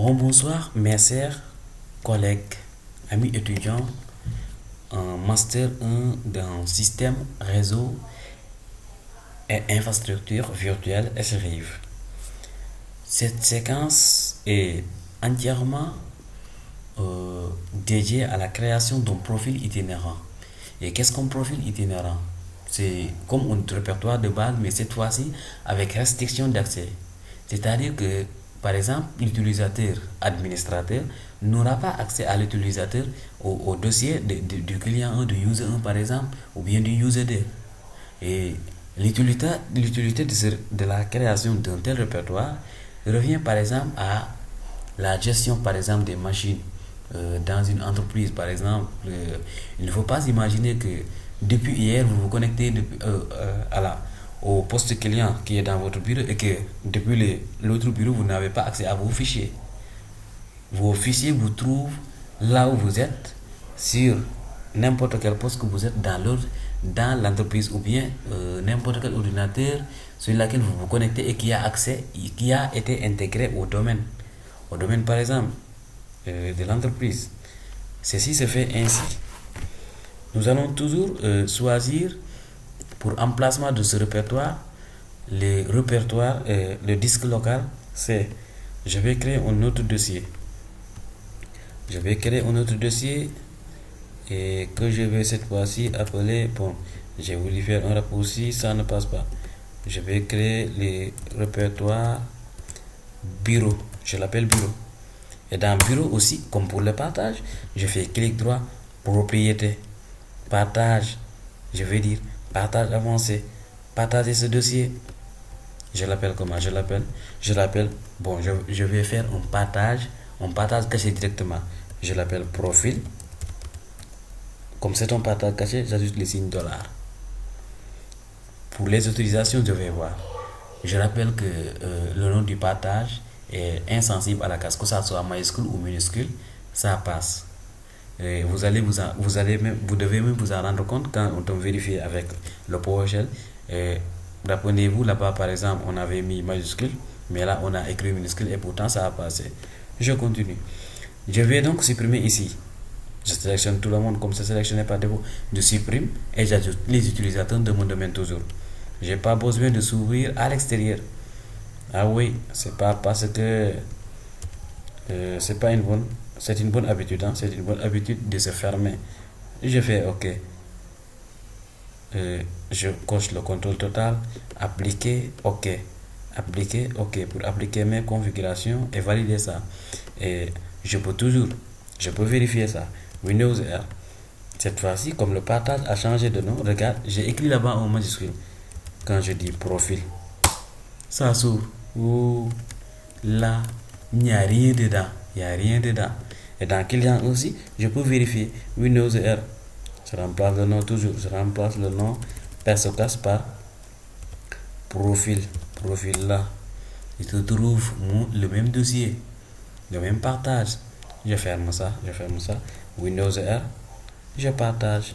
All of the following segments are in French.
Bonsoir, mes chers collègues, amis étudiants en Master 1 dans Système, Réseau et Infrastructure virtuelle SRIV. Cette séquence est entièrement dédiée à la création d'un profil itinérant. Et qu'est-ce qu'un profil itinérant? C'est comme un répertoire de base, mais cette fois-ci avec restriction d'accès. C'est-à-dire que, par exemple, l'utilisateur administrateur n'aura pas accès à l'utilisateur au dossier du client 1, du user 1 par exemple, ou bien du user 2. Et l'utilité de la création d'un tel répertoire revient par exemple à la gestion par exemple des machines dans une entreprise par exemple. Il ne faut pas imaginer que depuis hier vous vous connectez au poste client qui est dans votre bureau et que depuis l'autre bureau vous n'avez pas accès à vos fichiers. Vos fichiers vous trouvent là où vous êtes, sur n'importe quel poste que vous êtes dans l'entreprise, ou bien n'importe quel ordinateur sur lequel vous vous connectez et qui a accès, qui a été intégré au domaine par exemple de l'entreprise. Ceci se fait ainsi. Nous allons toujours choisir pour emplacement de ce répertoire le disque local. C'est, je vais créer un autre dossier. Je vais créer un autre dossier et que je vais cette fois-ci appeler, bon, j'ai voulu faire un raccourci, ça ne passe pas. Je vais créer le répertoire bureau, je l'appelle bureau. Et dans bureau aussi, comme pour le partage, je fais clic droit, propriété, partage, je vais dire partage avancé, partager ce dossier. Je l'appelle comment? Je l'appelle, bon, je vais faire un partage caché directement. Je l'appelle profil. Comme c'est un partage caché, j'ajoute le signe dollar. Pour les autorisations, je vais voir. Je rappelle que le nom du partage est insensible à la case, que ça soit majuscule ou minuscule, ça passe. Et vous devez même vous en rendre compte quand on vérifie avec le PowerShell. Rappelez-vous, là-bas par exemple, on avait mis majuscule, mais là on a écrit minuscule et pourtant ça a passé. Je continue. Je vais donc supprimer ici. Je sélectionne tout le monde comme c'est sélectionné par défaut. Je supprime et j'ajoute les utilisateurs de mon domaine toujours. J'ai pas besoin de s'ouvrir à l'extérieur. Ah oui, c'est pas parce que c'est pas une bonne, c'est une bonne habitude, hein? C'est une bonne habitude de se fermer. Je fais OK. Je coche le contrôle total, appliquer OK, appliquer OK pour appliquer mes configurations et valider ça. Et je peux vérifier ça. Windows R. Cette fois-ci, comme le partage a changé de nom, regarde, j'ai écrit là-bas en majuscule. Quand je dis profil, ça s'ouvre. Ouh, là, il n'y a rien dedans. Il n'y a rien dedans. Et dans client aussi, je peux vérifier Windows R. Je remplace le nom toujours. Je remplace le nom Persocasse par profil. Profil là. Il se trouve le même dossier, le même partage. Je ferme ça. Windows R. Je partage.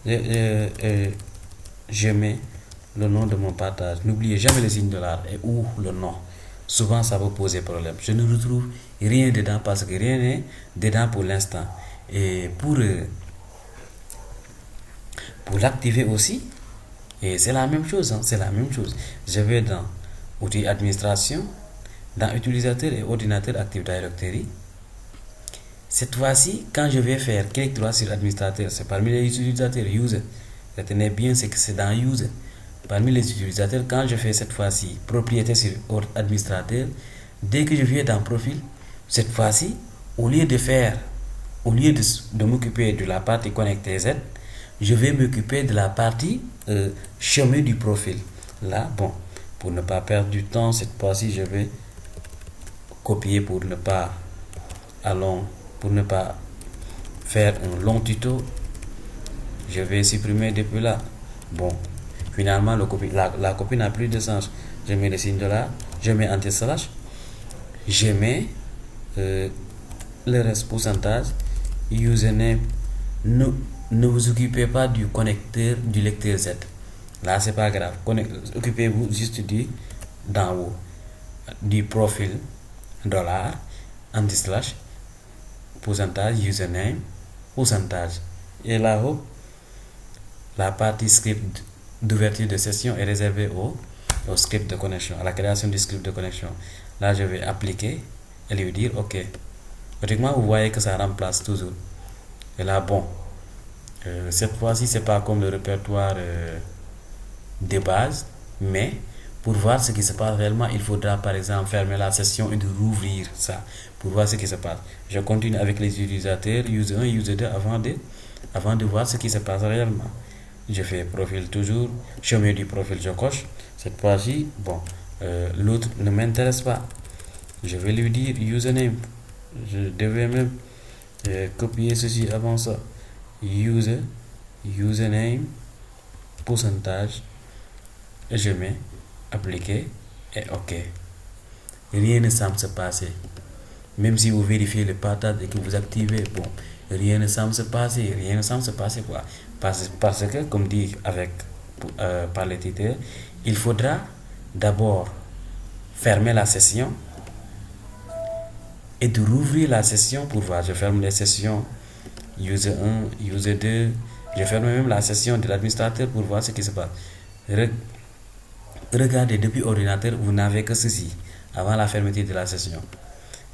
Je mets le nom de mon partage. N'oubliez jamais le signe dollar et ou le nom. Souvent, ça peut poser problème. Je ne retrouve rien dedans parce que rien n'est dedans pour l'instant. Et pour l'activer aussi, et c'est la même chose, hein, c'est la même chose. Je vais dans outils administration, dans utilisateur et ordinateur Active Directory. Cette fois-ci, quand je vais faire clic droit sur administrateur, c'est parmi les utilisateurs user. Retenez bien ce que c'est dans user. Parmi les utilisateurs, quand je fais cette fois-ci propriété sur administrateur, dès que je viens dans profil, cette fois-ci, au lieu de m'occuper de la partie connecter Z, je vais m'occuper de la partie chemin du profil. Là, bon, pour ne pas perdre du temps, cette fois-ci, je vais copier pour ne pas faire un long tuto. Je vais supprimer depuis là. Bon, finalement, la copie n'a plus de sens. Je mets le signe de là, je mets anti-slash, je mets le reste pourcentage, username. Ne vous occupez pas du connecteur du lecteur Z. Là, c'est pas grave. Occupez-vous juste d'en haut, du profil dollar. anti-slash, pourcentage, username, pourcentage. Et là-haut, la partie script d'ouverture de session est réservée au script de connexion, à la création du script de connexion. Là, je vais appliquer et lui dire OK. Pratiquement, vous voyez que ça remplace toujours. Et là, bon, cette fois-ci, c'est pas comme le répertoire de base, mais pour voir ce qui se passe réellement, il faudra par exemple fermer la session et de rouvrir ça pour voir ce qui se passe. Je continue avec les utilisateurs user 1 user 2 avant de voir ce qui se passe réellement. Je fais profil toujours, chemin du profil, je coche. Cette fois-ci, bon, l'autre ne m'intéresse pas. Je vais lui dire username. Je devais même copier ceci avant ça. Username, pourcentage, et je mets appliquer et OK. Rien ne semble se passer. Même si vous vérifiez le partage et que vous activez, bon, rien ne semble se passer, quoi. Parce que, comme dit par les tuteurs, il faudra d'abord fermer la session et de rouvrir la session pour voir. Je ferme les sessions user 1, user 2, je ferme même la session de l'administrateur pour voir ce qui se passe. Regardez, depuis ordinateur, vous n'avez que ceci avant la fermeture de la session.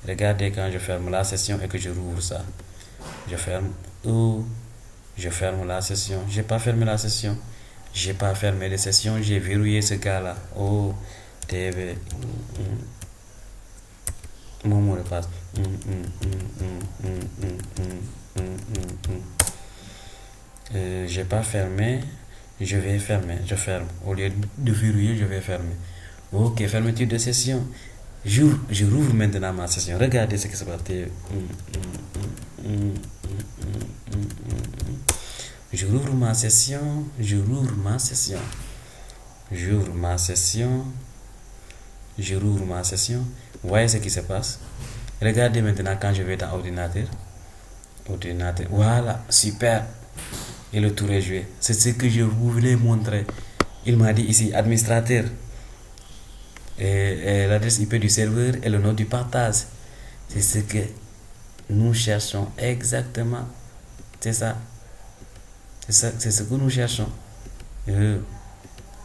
Regardez quand je ferme la session et que je rouvre ça. Je ferme la session. J'ai pas fermé la session. J'ai pas fermé les sessions. J'ai verrouillé ce gars-là. Oh, TV. Mon mot de passe. J'ai pas fermé. Je vais fermer. Je ferme. Au lieu de verrouiller, je vais fermer. Ok, fermeture de session. Je rouvre maintenant ma session. Regardez ce qui se passe. Je rouvre ma session. Vous voyez ce qui se passe. Regardez maintenant quand je vais dans ordinateur. Voilà, super. Et le tour est joué. C'est ce que je voulais montrer. Il m'a dit ici administrateur. Et l'adresse IP du serveur et le nom du partage. C'est ce que nous cherchons exactement. C'est ça. C'est ce que nous cherchons.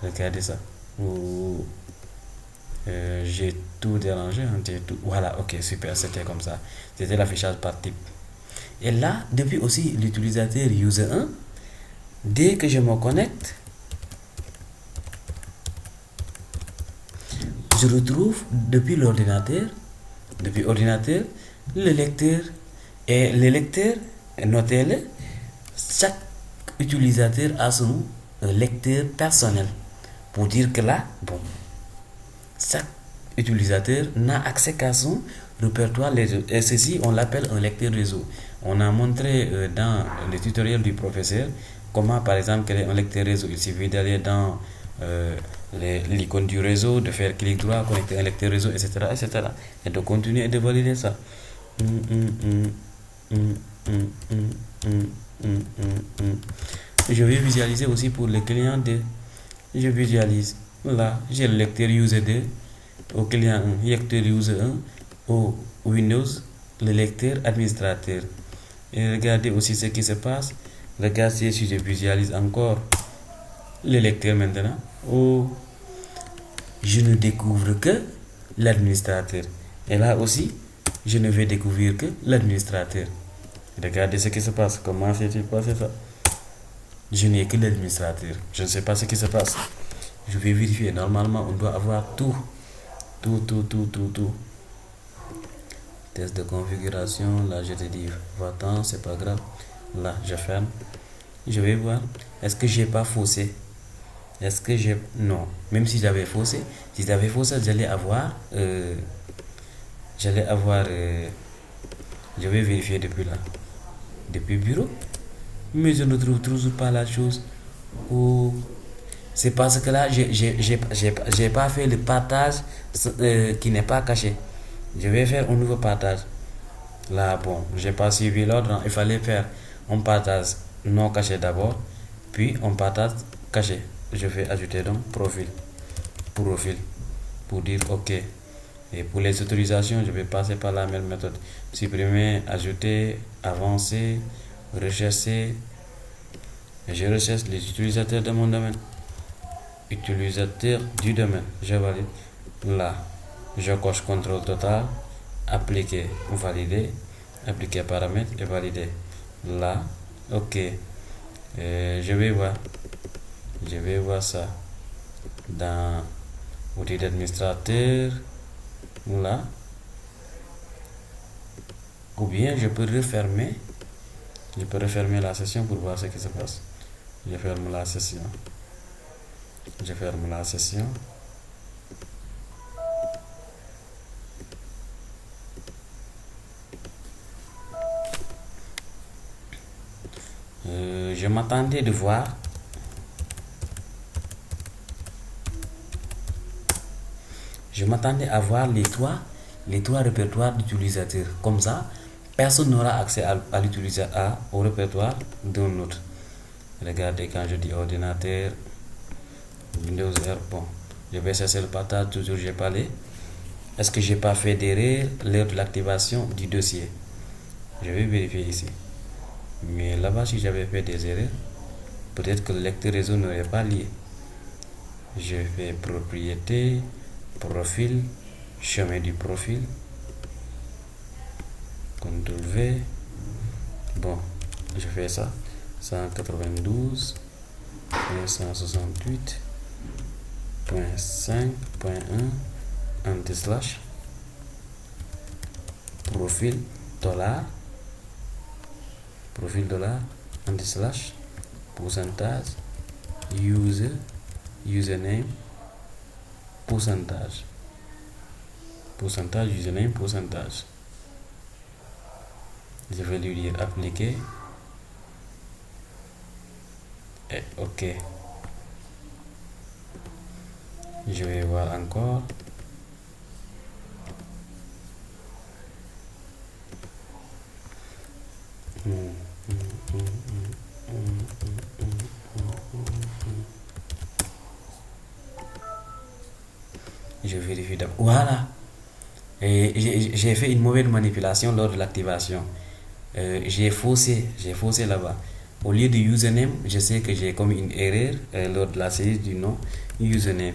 Regardez ça. J'ai tout dérangé. Voilà, ok, super, c'était comme ça. C'était l'affichage par type. Et là, depuis aussi l'utilisateur user 1, dès que je me connecte, je retrouve depuis l'ordinateur, le lecteur. Et le lecteur, notez-le, chaque utilisateur a son lecteur personnel. Pour dire que là, bon, chaque utilisateur n'a accès qu'à son répertoire réseau. Et ceci, on l'appelle un lecteur réseau. On a montré dans le tutoriel du professeur comment, par exemple, créer un lecteur réseau. Il suffit d'aller dans l'icône du réseau, de faire clic droit, connecter un lecteur réseau, etc., et de continuer et de valider ça. Je vais visualiser aussi pour les clients 2. Je visualise. Là, j'ai le lecteur user 2 au client 1, lecteur user 1 au Windows, le lecteur administrateur. Et regardez aussi ce qui se passe. Regardez si je visualise encore le lecteur maintenant. Oh, je ne découvre que l'administrateur. Et là aussi, je ne vais découvrir que l'administrateur. Regardez ce qui se passe. Comment s'est-il passé ça? Je n'ai que l'administrateur. Je ne sais pas ce qui se passe. Je vais vérifier. Normalement, on doit avoir tout. Test de configuration. Là, je te dis, va-t'en, c'est pas grave. Là, je ferme. Je vais voir. Est-ce que j'ai pas faussé? Non. Même si j'avais faussé, j'allais avoir. Je vais vérifier depuis là. Depuis bureau. Mais je ne trouve toujours pas la chose. Oh. C'est parce que là, j'ai pas fait le partage qui n'est pas caché. Je vais faire un nouveau partage. Là, bon, j'ai pas suivi l'ordre. Il fallait faire un partage non caché d'abord, puis un partage caché. Je vais ajouter donc profil pour dire OK. Et pour les autorisations, je vais passer par la même méthode. Supprimer, ajouter, avancer, rechercher. Et je recherche les utilisateurs de mon domaine. Utilisateur du domaine. Je valide. Là, je coche contrôle total. Appliquer, valider. Appliquer paramètres et valider. Là, ok. Je vais voir. Je vais voir ça dans outils d'administrateur. Là. Ou bien je peux refermer. Je peux refermer la session pour voir ce qui se passe. Je ferme la session. Je ferme la session. Je m'attendais de voir. Je m'attendais à voir les trois répertoires d'utilisateurs. Comme ça, personne n'aura accès au répertoire d'un autre. Regardez, quand je dis ordinateur, Windows R, bon, je vais chercher le partage, toujours j'ai parlé. Est-ce que j'ai pas fait d'erreur lors de l'activation du dossier? Je vais vérifier ici. Mais là-bas, si j'avais fait des erreurs, peut-être que le lecteur réseau n'aurait pas lié. Je fais propriété, profil, chemin du profil, CTRL V. Bon, je fais ça. 192.168.5.1 anti-slash profil dollar anti-slash pourcentage username pourcentage username pourcentage. Je vais lui dire appliquer et ok. Je vais voir encore. Je vérifie d'abord. Voilà. Et j'ai fait une mauvaise manipulation lors de l'activation. J'ai faussé là-bas. Au lieu de username, je sais que j'ai commis une erreur lors de la saisie du nom username.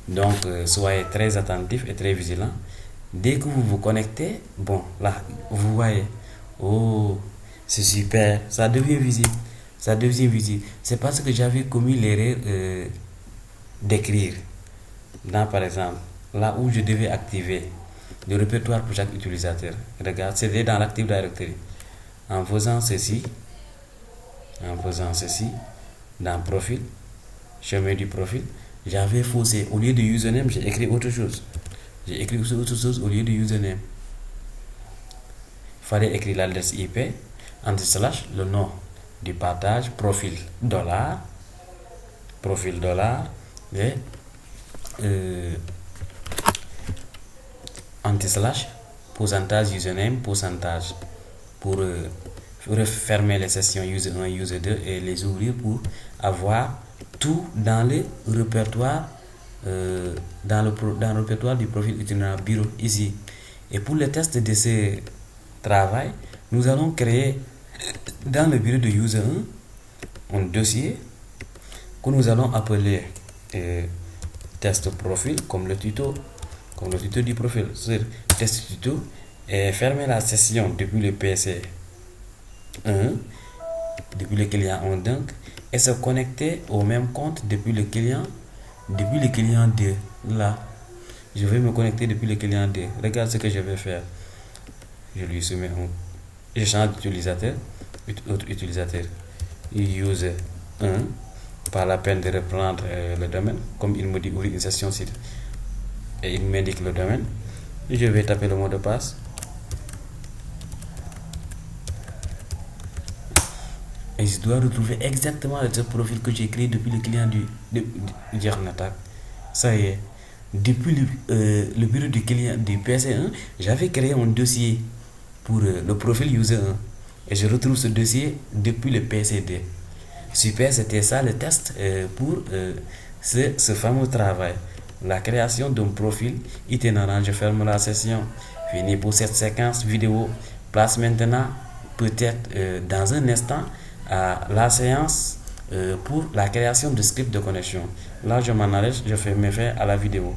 Donc, soyez très attentifs et très vigilants. Dès que vous vous connectez, bon, là, vous voyez, oh, c'est super, ça devient visible. C'est parce que j'avais commis l'erreur d'écrire. Là, par exemple, là où je devais activer le répertoire pour chaque utilisateur. Regarde, c'était dans l'Active Directory. En faisant ceci, dans profil, chemin du profil, j'avais faussé. Au lieu de username, j'ai écrit autre chose. Au lieu de username. Il fallait écrire l'adresse IP, anti-slash, le nom du partage, profil dollar, et anti-slash, pourcentage username, pourcentage, pour refermer les sessions user 1, user 2 et les ouvrir pour avoir tout dans le répertoire, dans le répertoire du profil itinéraire bureau ici. Et pour le test de ce travail, nous allons créer dans le bureau de user 1 un dossier que nous allons appeler test profil comme le tuto du profil sur test tuto et fermer la session depuis le PC 1, depuis le client 1 donc, et se connecter au même compte depuis le client 2. Là, je vais me connecter depuis le client 2. Regarde ce que je vais faire. Je lui soumets je change d'utilisateur, autre utilisateur, user 1, pas la peine de reprendre le domaine, comme il me dit ouvrir une session site et il m'indique le domaine. Je vais taper le mot de passe. Et je dois retrouver exactement le profil que j'ai créé depuis le client du Djernatak. Ça y est. Depuis le bureau du client du PC1, j'avais créé un dossier pour le profil user 1. Et je retrouve ce dossier depuis le PC2. Super, c'était ça le test pour c'est ce fameux travail, la création d'un profil itinérant. Je ferme la session. Fini pour cette séquence vidéo. Place maintenant, peut-être dans un instant, à la séance pour la création de script de connexion. Là, je m'en arrête, je fais mes faits à la vidéo.